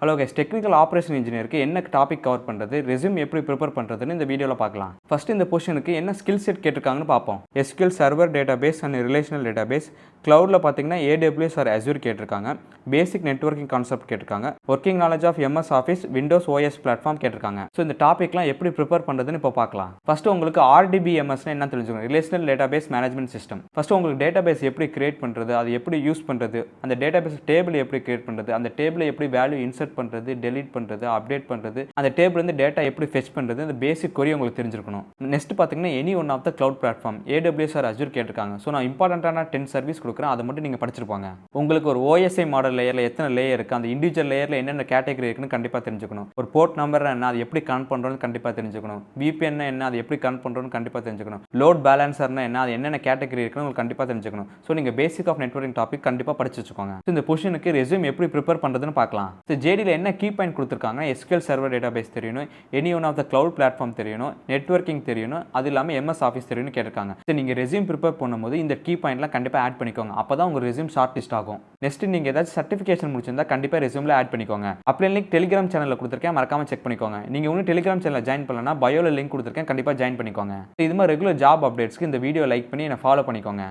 Hello guys, technical operation இன்ஜினியருக்கு என்ன topic cover பண்ணுறது, resume எப்படி ப்ரிப்பேர் பண்ணுறதுன்னு இந்த வீடியோவில் பார்க்கலாம். ஃபர்ஸ்ட் இந்த பொசிஷனுக்கு என்ன ஸ்கில் செட் கேட்டிருக்காங்கன்னு பார்ப்போம். SQL server database and relational database, க்ளவுடில் பார்த்தீங்கன்னா AWS ஆர் Azure கேட்டிருக்காங்க. பேசிக் நெட்வொர்க்கிங் கான்செப்ட் கேட்டிருக்காங்க. Working knowledge of MS office, Windows OS platform கேட்டிருக்காங்க. ஸோ இந்த டாப்பிக்லாம் எப்படி ப்ரிப்பேர் பண்ணுறதுன்னு இப்போ பார்க்கலாம். ஃபர்ஸ்ட் உங்களுக்கு RDBMSனா என்ன தெரிஞ்சுக்கணும், relational database management system. First உங்களுக்கு டேட்டாபேஸ் எப்படி கிரியேட் பண்ணுறது, அது எப்படி யூஸ் பண்ணுறது, அந்த டேட்டாபேஸ் டேபிள் எப்படி கிரியேட் பண்ணுறது, அந்த டேபிளை எப்படி வேல்யூ இன்சர்ட் பண்ணுறது, டெலீட் பண்ணுறது, அப்டேட் பண்ணுறது, அந்த டேபிள் வந்து டேட்டா எப்படி ஃபெச் பண்ணுறது, அந்த பேசிக் கொரி உங்களுக்கு தெரிஞ்சிருக்கணும். நெக்ஸ்ட் பார்த்தீங்கன்னா any one of the cloud platform AWS or Azure கேட்டிருக்காங்க. ஸோ நான் இம்பார்ட்டன்ட்டான 10 சர்வீஸ் கொடுக்குறேன், அதை மட்டும் நீங்கள் படிச்சிருப்பாங்க. உங்களுக்கு ஒரு OSI மாடல் லேயரில் எத்தனை லேயர் இருக்குது, அந்த இண்டிவிஜுவல் லேயரில் என்னென்ன கேட்டகரி இருக்குன்னு கண்டிப்பாக தெரிஞ்சுக்கணும். ஒரு போர்ட் நம்பர் என்ன, அது எப்படி கனெக்ட் பண்ணுறோன்னு கண்டிப்பாக தெரிஞ்சுக்கணும். VPN என்ன, அது எப்படி கனெக்ட் பண்ணுறோன்னு கண்டிப்பாக தெரிஞ்சுக்கணும். லோட் பேலன்சர்னா என்ன, அது என்னென்ன கேட்டகரி இருக்குன்னு உங்களுக்கு கண்டிப்பாக தெரிஞ்சுக்கணும். ஸோ நீங்கள் பேசிக் ஆஃப் நெட்வொர்க்கிங் டாபிக் கண்டிப்பாக படிச்சு வச்சுக்கோங்க. இந்த பொசிஷனுக்கு ரெஸ்யூம் எப்படி ப்ரிப்பேர் பண்ணுறதுன்னு பார்க்கலாம். ஜேடியில் என்ன கீ பாயிண்ட் கொடுத்துருக்காங்க, SQL சர்வர் டேட்டாபேஸ் தெரியணும், any one of the cloud platform தெரியணும், நெட்வொர்க்கிங் தெரியணும், அது இல்லாமல் MS ஆஃபீஸ் தெரியணும்னு கேட்டிருக்காங்க. நீங்கள் ரெஸ்யூம் ப்ரிப்பேர் பண்ணும்போது இந்த கீ பாயிண்ட்லாம் கண்டிப்பாக ஆட் பண்ணிக்கோங்க. அப்போ தான் உங்கள் ரெஸ்யூம் ஷார்ட் லிஸ்ட் ஆகும். நெக்ஸ்ட் நீங்கள் ஏதாச்சும் சர்டிஃபிகேஷன் முடிச்சிருந்தா கண்டிப்பாக ரெஸ்யூமில் ஆட் பண்ணிக்கோங்க. அப்படியே லிங்க் டெலிகிராம் சேனலில் கொடுத்துருக்கேன், மறக்காம செக் பண்ணிக்கோங்க. நீங்கள் இன்னும் டெலிகிராம் சேனலில் ஜாயின் பண்ணலன்னா பயோவில் லிங்க் கொடுத்துருக்கேன், கண்டிப்பாக ஜாயின் பண்ணிக்கோங்க. இது மாதிரி ரெகுலர் ஜாப் அப்டேட்ஸ்க்கு இந்த வீடியோ லைக் பண்ணி என்னை ஃபாலோ பண்ணிக்கோங்க.